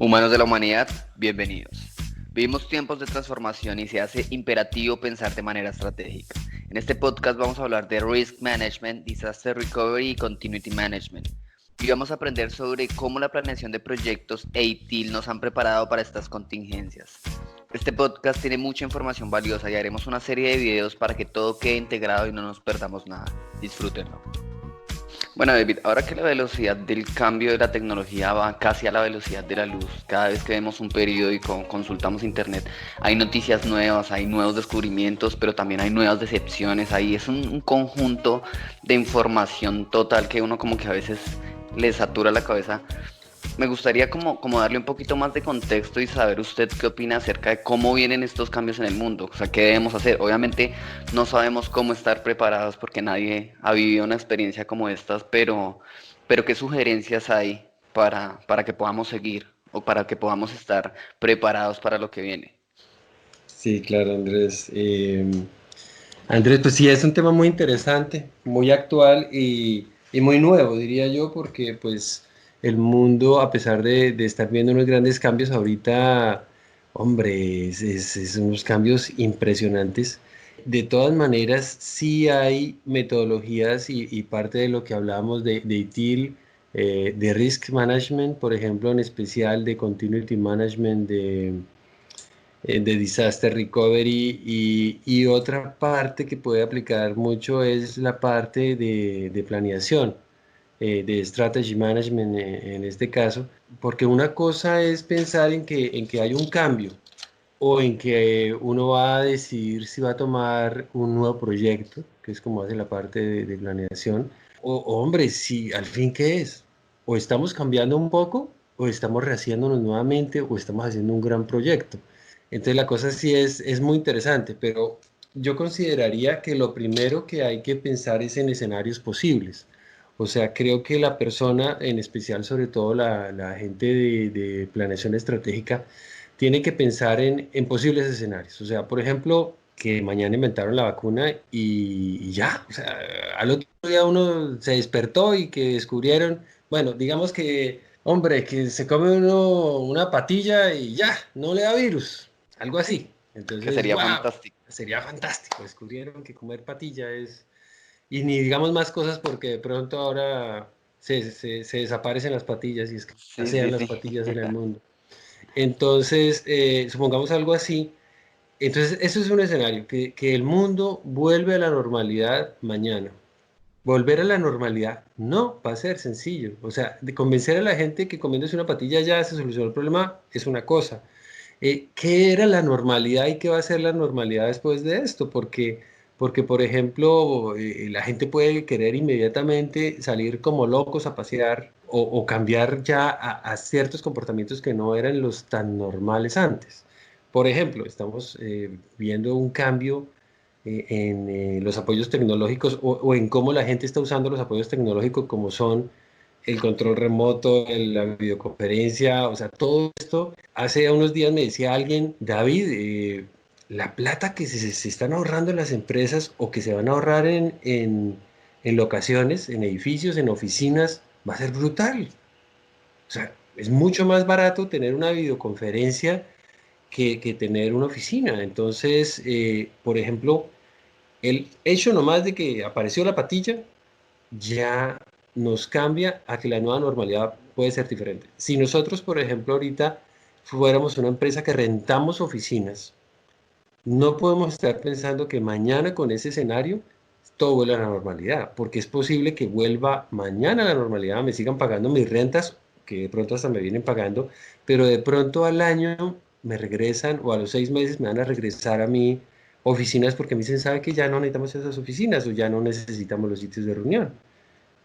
Humanos de la humanidad, bienvenidos. Vivimos tiempos de transformación y se hace imperativo pensar de manera estratégica. En este podcast vamos a hablar de Risk Management, Disaster Recovery y Continuity Management. Y vamos a aprender sobre cómo la planeación de proyectos e ITIL nos han preparado para estas contingencias. Este podcast tiene mucha información valiosa y haremos una serie de videos para que todo quede integrado y no nos perdamos nada. Disfrútenlo. Bueno, David, ahora que la velocidad del cambio de la tecnología va casi a la velocidad de la luz, cada vez que vemos un periódico, consultamos internet, hay noticias nuevas, hay nuevos descubrimientos, pero también hay nuevas decepciones, ahí es un conjunto de información total que uno como que a veces le satura la cabeza. Me gustaría como darle un poquito más de contexto y saber usted qué opina acerca de cómo vienen estos cambios en el mundo, o sea, qué debemos hacer. Obviamente no sabemos cómo estar preparados porque nadie ha vivido una experiencia como estas, pero qué sugerencias hay para que podamos seguir o para que podamos estar preparados para lo que viene. Sí, claro, Andrés. Andrés, pues sí, es un tema muy interesante, muy actual y muy nuevo, diría yo, porque pues el mundo, a pesar de estar viendo unos grandes cambios ahorita, hombre, es unos cambios impresionantes. De todas maneras, sí hay metodologías y parte de lo que hablábamos de ITIL, de Risk Management, por ejemplo, en especial de Continuity Management, de Disaster Recovery y otra parte que puede aplicar mucho es la parte de planeación, de Strategy Management en este caso, porque una cosa es pensar en que hay un cambio o en que uno va a decidir si va a tomar un nuevo proyecto, que es como hace la parte de planeación, o hombre, si al fin qué es, o estamos cambiando un poco, o estamos rehaciéndonos nuevamente, o estamos haciendo un gran proyecto. Entonces la cosa sí es muy interesante, pero yo consideraría que lo primero que hay que pensar es en escenarios posibles. O sea, creo que la persona, en especial sobre todo la gente de planeación estratégica, tiene que pensar en posibles escenarios. O sea, por ejemplo, que mañana inventaron la vacuna y ya, o sea, al otro día uno se despertó y que descubrieron, bueno, digamos que, hombre, que se come uno una patilla y ya, no le da virus, algo así. Que Entonces, sería wow, fantástico. sería fantástico. Descubrieron que comer patilla es... Y ni digamos más cosas porque de pronto ahora se desaparecen las patillas y Sí, escasean sí, las sí. patillas en el mundo. Entonces, supongamos algo así. Entonces, eso es un escenario, que el mundo vuelve a la normalidad mañana. Volver a la normalidad no va a ser sencillo. O sea, de convencer a la gente que comiéndose una patilla ya se solucionó el problema es una cosa. ¿Qué era la normalidad y qué va a ser la normalidad después de esto? Porque por ejemplo, la gente puede querer inmediatamente salir como locos a pasear o cambiar ya a ciertos comportamientos que no eran los tan normales antes. Por ejemplo, estamos viendo un cambio en los apoyos tecnológicos o en cómo la gente está usando los apoyos tecnológicos como son el control remoto, la videoconferencia, o sea, todo esto. Hace unos días me decía alguien, David, la plata que se están ahorrando en las empresas o que se van a ahorrar en locaciones, en edificios, en oficinas, va a ser brutal. O sea, es mucho más barato tener una videoconferencia que tener una oficina. Entonces, por ejemplo, el hecho nomás de que apareció la patilla ya nos cambia a que la nueva normalidad puede ser diferente. Si nosotros, por ejemplo, ahorita fuéramos una empresa que rentamos oficinas, no podemos estar pensando que mañana con ese escenario todo vuelva a la normalidad, porque es posible que vuelva mañana a la normalidad, me sigan pagando mis rentas, que de pronto hasta me vienen pagando, pero de pronto al año me regresan o a los 6 meses me van a regresar a mí oficinas porque me dicen, sabe que ya no necesitamos esas oficinas o ya no necesitamos los sitios de reunión.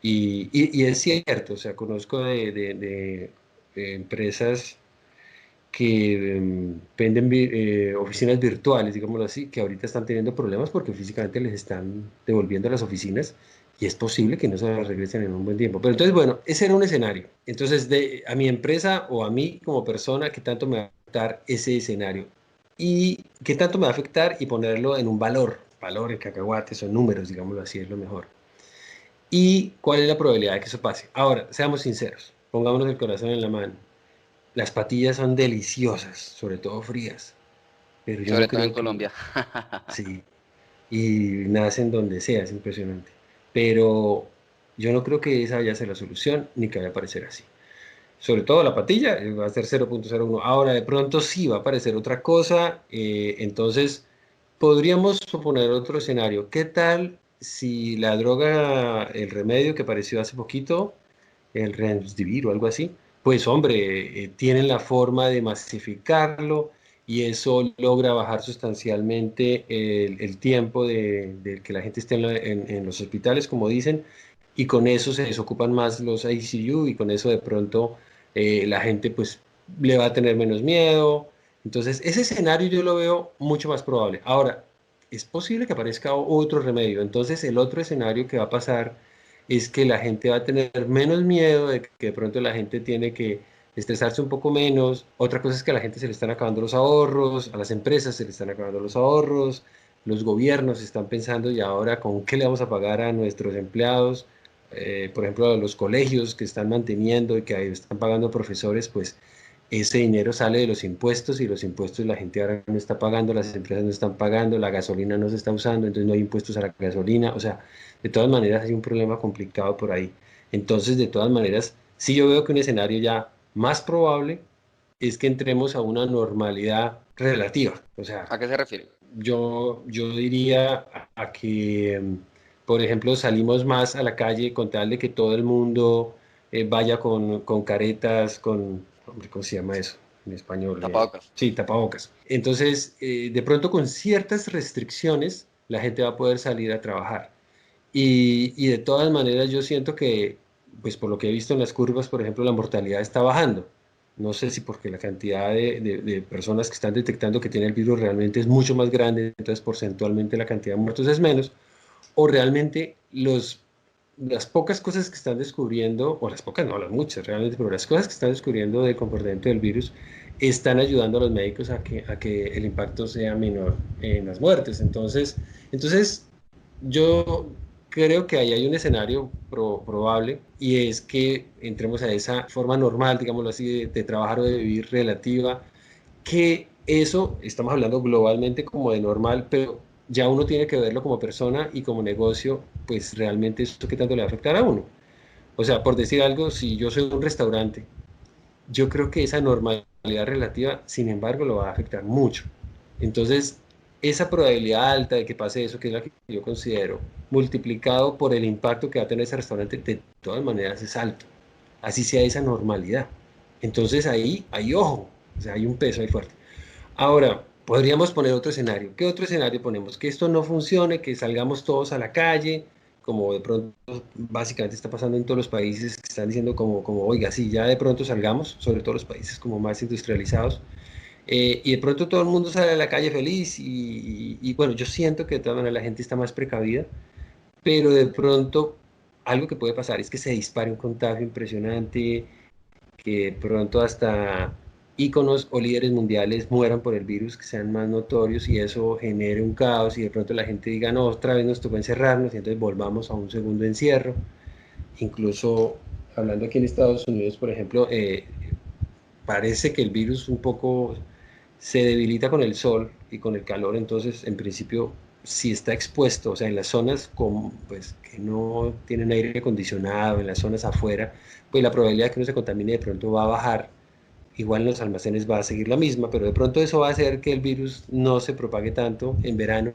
Y es cierto, o sea, conozco de empresas que venden oficinas virtuales, digámoslo así, que ahorita están teniendo problemas porque físicamente les están devolviendo las oficinas y es posible que no se las regresen en un buen tiempo. Pero entonces, bueno, ese era un escenario. Entonces, a mi empresa o a mí como persona, ¿qué tanto me va a afectar ese escenario? ¿Y qué tanto me va a afectar y ponerlo en un valor en cacahuates o números, digámoslo así, es lo mejor? ¿Y cuál es la probabilidad de que eso pase? Ahora, seamos sinceros, pongámonos el corazón en la mano. Las patillas son deliciosas, sobre todo frías, pero yo no Sobre todo en creo que, Colombia. sí, y nacen donde sea, es impresionante. Pero yo no creo que esa vaya a ser la solución, ni que vaya a aparecer así. Sobre todo la patilla, va a ser 0,01. Ahora, de pronto sí va a aparecer otra cosa, entonces podríamos suponer otro escenario. ¿Qué tal si la droga, el remedio que apareció hace poquito, el Remdesivir o algo así, pues hombre, tienen la forma de masificarlo y eso logra bajar sustancialmente el tiempo de que la gente esté en los hospitales, como dicen, y con eso se desocupan más los ICU y con eso de pronto la gente pues le va a tener menos miedo. Entonces, ese escenario yo lo veo mucho más probable. Ahora, es posible que aparezca otro remedio. Entonces, el otro escenario que va a pasar es que la gente va a tener menos miedo de que de pronto la gente tiene que estresarse un poco menos. Otra cosa es que a la gente se le están acabando los ahorros, a las empresas se le están acabando los ahorros, los gobiernos están pensando y ahora con qué le vamos a pagar a nuestros empleados. Por ejemplo, a los colegios que están manteniendo y que están pagando profesores, pues ese dinero sale de los impuestos y los impuestos la gente ahora no está pagando, las empresas no están pagando, la gasolina no se está usando, entonces no hay impuestos a la gasolina, o sea, de todas maneras hay un problema complicado por ahí. Entonces, de todas maneras, sí yo veo que un escenario ya más probable es que entremos a una normalidad relativa, o sea, ¿A qué se refiere? yo diría a que, por ejemplo, salimos más a la calle con tal de que todo el mundo vaya con caretas, hombre, ¿cómo se llama eso en español? Tapabocas. Sí, tapabocas. Entonces, de pronto con ciertas restricciones, la gente va a poder salir a trabajar. Y de todas maneras yo siento que, pues por lo que he visto en las curvas, por ejemplo, la mortalidad está bajando. No sé si porque la cantidad de personas que están detectando que tiene el virus realmente es mucho más grande, entonces porcentualmente la cantidad de muertos es menos, o realmente las pocas cosas que están descubriendo, o las pocas, no, las muchas realmente, pero las cosas que están descubriendo del comportamiento del virus están ayudando a los médicos a que el impacto sea menor en las muertes. Entonces yo creo que ahí hay un escenario probable y es que entremos a esa forma normal, digámoslo así, de trabajar o de vivir relativa, que eso estamos hablando globalmente como de normal, pero ya uno tiene que verlo como persona y como negocio, pues realmente eso qué tanto le va a afectar a uno. O sea, por decir algo, si yo soy un restaurante, yo creo que esa normalidad relativa, sin embargo, lo va a afectar mucho. Entonces, esa probabilidad alta de que pase eso, que es la que yo considero, multiplicado por el impacto que va a tener ese restaurante, de todas maneras es alto. Así sea esa normalidad. Entonces ahí ojo, o sea, hay un peso ahí fuerte. Ahora, podríamos poner otro escenario. ¿Qué otro escenario ponemos? Que esto no funcione, que salgamos todos a la calle, como de pronto básicamente está pasando en todos los países que están diciendo oiga, sí, ya de pronto salgamos, sobre todo los países como más industrializados, y de pronto todo el mundo sale a la calle feliz y bueno, yo siento que de todas maneras la gente está más precavida, pero de pronto algo que puede pasar es que se dispare un contagio impresionante, que de pronto hasta íconos o líderes mundiales mueran por el virus, que sean más notorios y eso genere un caos y de pronto la gente diga, no, otra vez nos tocó encerrarnos y entonces volvamos a un segundo encierro. Incluso hablando aquí en Estados Unidos, por ejemplo, parece que el virus un poco se debilita con el sol y con el calor, entonces en principio si está expuesto, o sea, en las zonas pues, que no tienen aire acondicionado, en las zonas afuera, pues la probabilidad de que uno se contamine de pronto va a bajar. Igual en los almacenes va a seguir la misma, pero de pronto eso va a hacer que el virus no se propague tanto en verano,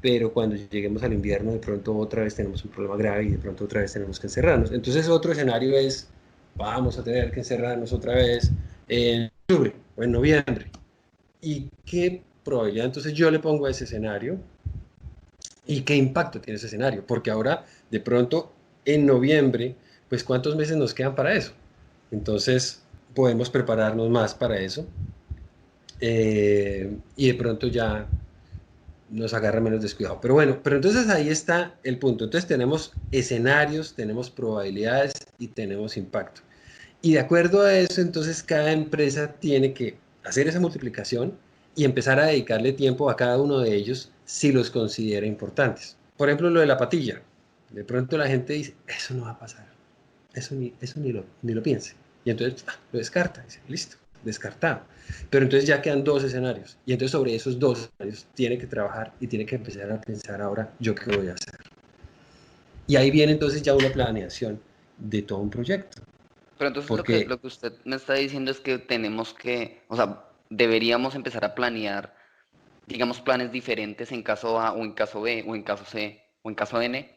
pero cuando lleguemos al invierno de pronto otra vez tenemos un problema grave y de pronto otra vez tenemos que encerrarnos. Entonces otro escenario es, vamos a tener que encerrarnos otra vez en octubre o en noviembre. ¿Y qué probabilidad entonces yo le pongo a ese escenario? ¿Y qué impacto tiene ese escenario? Porque ahora, de pronto, en noviembre, pues ¿cuántos meses nos quedan para eso? Entonces, podemos prepararnos más para eso y de pronto ya nos agarra menos descuidado. Pero bueno, pero entonces ahí está el punto. Entonces tenemos escenarios, tenemos probabilidades y tenemos impacto. Y de acuerdo a eso, entonces cada empresa tiene que hacer esa multiplicación y empezar a dedicarle tiempo a cada uno de ellos si los considera importantes. Por ejemplo, lo de la patilla. De pronto la gente dice, eso no va a pasar. Eso ni lo piense. Y entonces lo descarta, dice, listo, descartado. Pero entonces ya quedan dos escenarios. Y entonces sobre esos dos escenarios tiene que trabajar y tiene que empezar a pensar ahora, ¿yo qué voy a hacer? Y ahí viene entonces ya una planeación de todo un proyecto. Pero entonces Porque lo que usted me está diciendo es que tenemos que, o sea, deberíamos empezar a planear, digamos, planes diferentes en caso A o en caso B o en caso C o en caso N.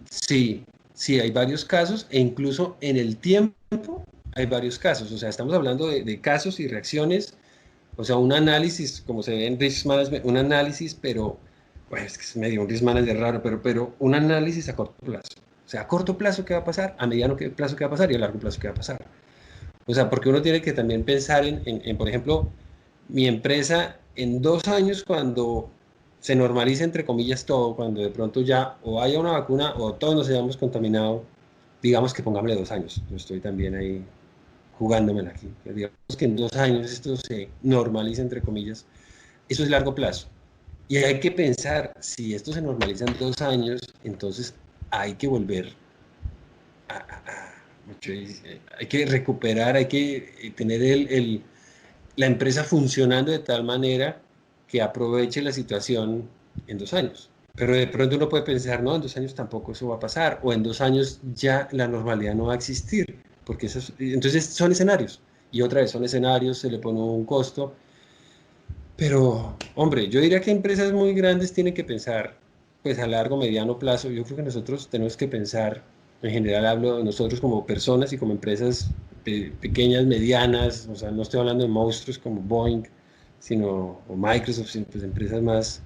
sí, sí, hay varios casos e incluso en el tiempo hay varios casos. O sea, estamos hablando de casos y reacciones. O sea, un análisis, como se ve en Risk Management, un análisis, pero, bueno, es que es medio un Risk Manager raro, pero un análisis a corto plazo. O sea, a corto plazo, ¿qué va a pasar? A mediano plazo, ¿qué va a pasar? Y a largo plazo, ¿qué va a pasar? O sea, porque uno tiene que también pensar por ejemplo, mi empresa en 2 años, cuando se normalice, entre comillas, todo, cuando de pronto ya o haya una vacuna o todos nos hayamos contaminado, digamos que pongámosle 2 años. Yo estoy también ahí jugándomela aquí. Digamos que en 2 años esto se normaliza, entre comillas. Eso es largo plazo. Y hay que pensar, si esto se normaliza en 2 años, entonces hay que volver hay que recuperar, hay que tener la empresa funcionando de tal manera que aproveche la situación en 2 años. Pero de pronto uno puede pensar, no, en 2 años tampoco eso va a pasar, o en 2 años ya la normalidad no va a existir, porque entonces son escenarios, y otra vez son escenarios, se le pone un costo, pero hombre, yo diría que empresas muy grandes tienen que pensar, pues a largo, mediano plazo. Yo creo que nosotros tenemos que pensar, en general hablo de nosotros como personas y como empresas pequeñas, medianas, o sea, no estoy hablando de monstruos como Boeing, sino o Microsoft, sino pues empresas más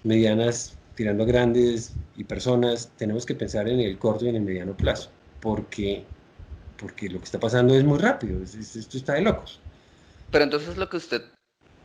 medianas, tirando a grandes y personas. Tenemos que pensar en el corto y en el mediano plazo, porque, porque lo que está pasando es muy rápido, esto está de locos. Pero entonces lo que usted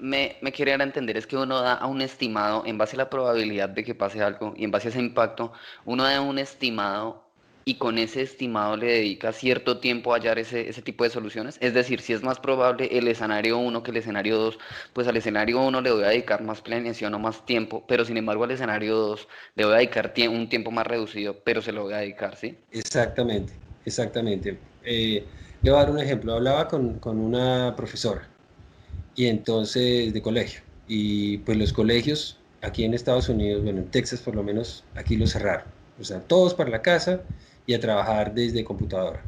me quiere dar a entender es que uno da a un estimado en base a la probabilidad de que pase algo y en base a ese impacto, uno da un estimado y con ese estimado le dedica cierto tiempo a hallar ese tipo de soluciones. Es decir, si es más probable el escenario uno que el escenario 2, pues al escenario uno le voy a dedicar más planeación o más tiempo, pero sin embargo al escenario 2 le voy a dedicar un tiempo más reducido, pero se lo voy a dedicar, ¿sí? Exactamente, exactamente. Le voy a dar un ejemplo. Hablaba con una profesora y entonces de colegio. Y pues los colegios aquí en Estados Unidos, bueno, en Texas por lo menos, aquí los cerraron. O sea, todos para la casa y a trabajar desde computadora.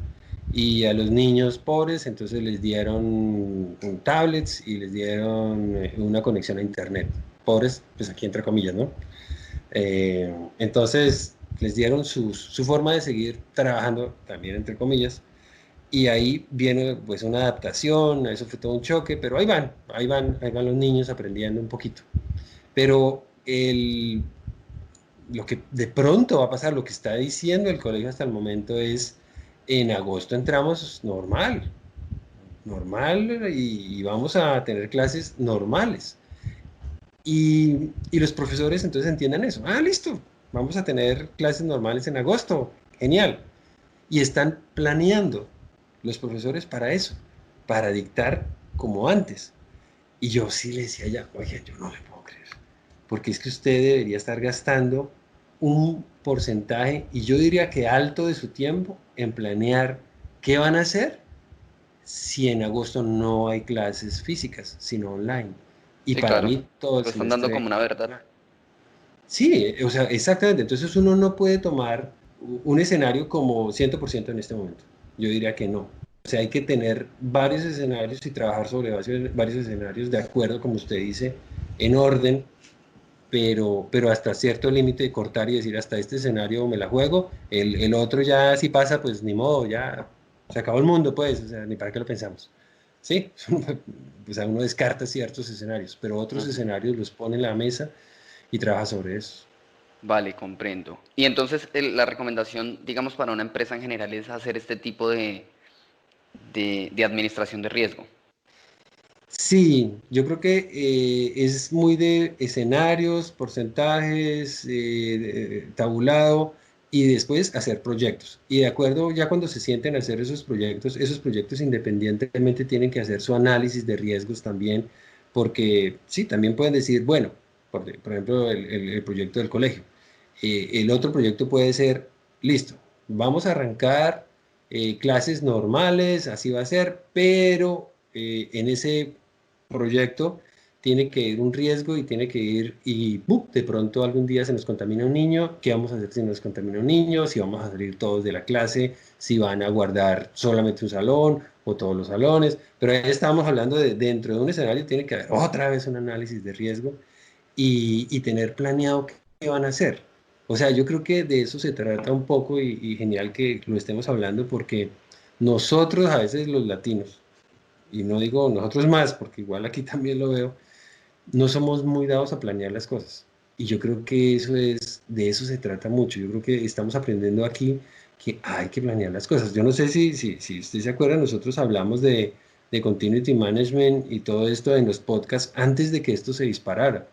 Y a los niños pobres, entonces les dieron tablets y les dieron una conexión a internet. Pobres, pues aquí entre comillas, ¿no? Entonces les dieron su forma de seguir trabajando, también entre comillas, y ahí viene pues una adaptación, eso fue todo un choque, pero ahí van los niños aprendiendo un poquito. Pero lo que de pronto va a pasar, lo que está diciendo el colegio hasta el momento es, en agosto entramos normal, normal y vamos a tener clases normales. Y los profesores entonces entiendan eso. Ah, listo, vamos a tener clases normales en agosto. Genial. Y están planeando los profesores para eso, para dictar como antes. Y yo sí le decía ya, oye, yo no le puedo creer, porque es que usted debería estar gastando un porcentaje, y yo diría que alto de su tiempo, en planear qué van a hacer si en agosto no hay clases físicas, sino online. Y Sí, para claro. mí todo el Lo están dando como semestre una verdad. online. Sí, o sea, exactamente. Entonces uno no puede tomar un escenario como 100% en este momento. Yo diría que no. O sea, hay que tener varios escenarios y trabajar sobre varios escenarios de acuerdo, como usted dice, en orden, pero hasta cierto límite de cortar y decir, hasta este escenario me la juego, el otro ya si pasa, pues ni modo, ya se acabó el mundo, pues, o sea, ni para qué lo pensamos. Sí, pues a uno descarta ciertos escenarios, pero otros Ujú. escenarios los pone en la mesa y trabaja sobre eso. Vale, comprendo. Y entonces la recomendación, digamos, para una empresa en general es hacer este tipo de administración de riesgo. Sí, yo creo que es muy de escenarios, porcentajes, tabulado, y después hacer proyectos. Y de acuerdo, ya cuando se sienten a hacer esos proyectos independientemente tienen que hacer su análisis de riesgos también, porque sí, también pueden decir, bueno, por ejemplo, el proyecto del colegio. El otro proyecto puede ser, listo, vamos a arrancar. clases normales, así va a ser, pero en ese proyecto tiene que ir un riesgo y tiene que ir y ¡pum! De pronto algún día se nos contamina un niño. ¿Qué vamos a hacer si nos contamina un niño? Si vamos a salir todos de la clase, si van a guardar solamente un salón o todos los salones. Pero ahí estábamos hablando de dentro de un escenario tiene que haber otra vez un análisis de riesgo y tener planeado qué van a hacer. O sea, yo creo que de eso se trata un poco y genial que lo estemos hablando porque nosotros a veces los latinos, y no digo nosotros más, porque igual aquí también lo veo, no somos muy dados a planear las cosas. Y yo creo que de eso se trata mucho. Yo creo que estamos aprendiendo aquí que hay que planear las cosas. Yo no sé si usted se acuerda, nosotros hablamos de Continuity Management y todo esto en los podcasts antes de que esto se disparara.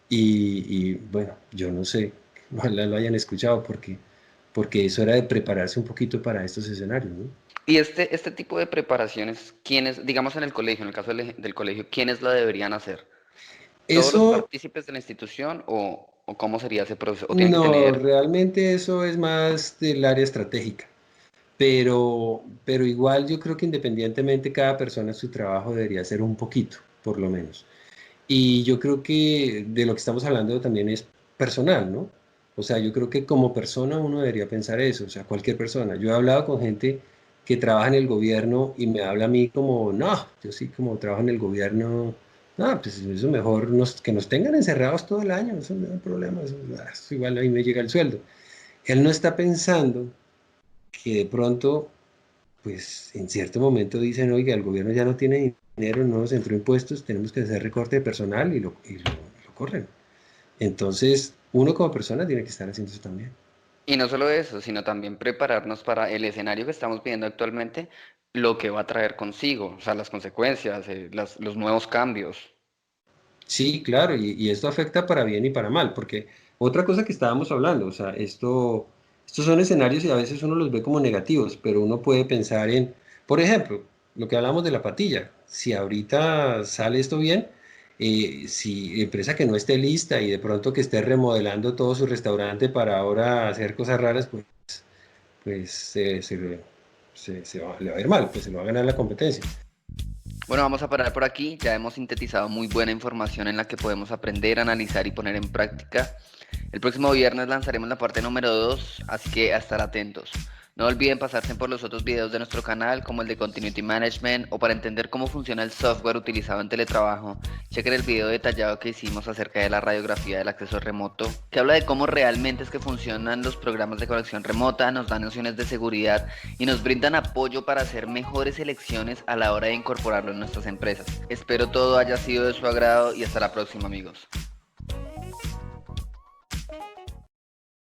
Y bueno, yo no sé, ojalá lo hayan escuchado porque eso era de prepararse un poquito para estos escenarios, ¿no? Y este tipo de preparaciones, ¿quiénes, digamos en el colegio, en el caso del colegio, quiénes la deberían hacer? ¿Todos los Eso partícipes de la institución o cómo sería ese proceso? ¿O tienen que no, tener? realmente eso es más del área estratégica. Pero igual yo creo que independientemente cada persona su trabajo debería ser un poquito, por lo menos. Y yo creo que de lo que estamos hablando también es personal, ¿no? O sea, yo creo que como persona uno debería pensar eso, o sea, cualquier persona. Yo he hablado con gente que trabaja en el gobierno y me habla a mí como, no, yo sí como trabajo en el gobierno, no, pues eso mejor que nos tengan encerrados todo el año, eso no hay problema, eso igual ahí me llega el sueldo. Él no está pensando que de pronto pues en cierto momento dicen, oiga, el gobierno ya no tiene dinero, no nos entró impuestos, tenemos que hacer recorte de personal y lo corren. Entonces, uno como persona tiene que estar haciendo eso también. Y no solo eso, sino también prepararnos para el escenario que estamos viviendo actualmente, lo que va a traer consigo, o sea, las consecuencias, los nuevos cambios. Sí, claro, y esto afecta para bien y para mal, porque otra cosa que estábamos hablando, o sea, estos son escenarios y a veces uno los ve como negativos, pero uno puede pensar en, por ejemplo, lo que hablamos de la patilla, si ahorita sale esto bien, si empresa que no esté lista y de pronto que esté remodelando todo su restaurante para ahora hacer cosas raras, pues le va a ir mal, pues se lo va a ganar la competencia. Bueno, vamos a parar por aquí. Ya hemos sintetizado muy buena información en la que podemos aprender, analizar y poner en práctica. El próximo viernes lanzaremos la parte número 2, así que a estar atentos. No olviden pasarse por los otros videos de nuestro canal, como el de Continuity Management, o para entender cómo funciona el software utilizado en teletrabajo, chequen el video detallado que hicimos acerca de la radiografía del acceso remoto, que habla de cómo realmente es que funcionan los programas de conexión remota, nos dan nociones de seguridad y nos brindan apoyo para hacer mejores elecciones a la hora de incorporarlo en nuestras empresas. Espero todo haya sido de su agrado y hasta la próxima, amigos.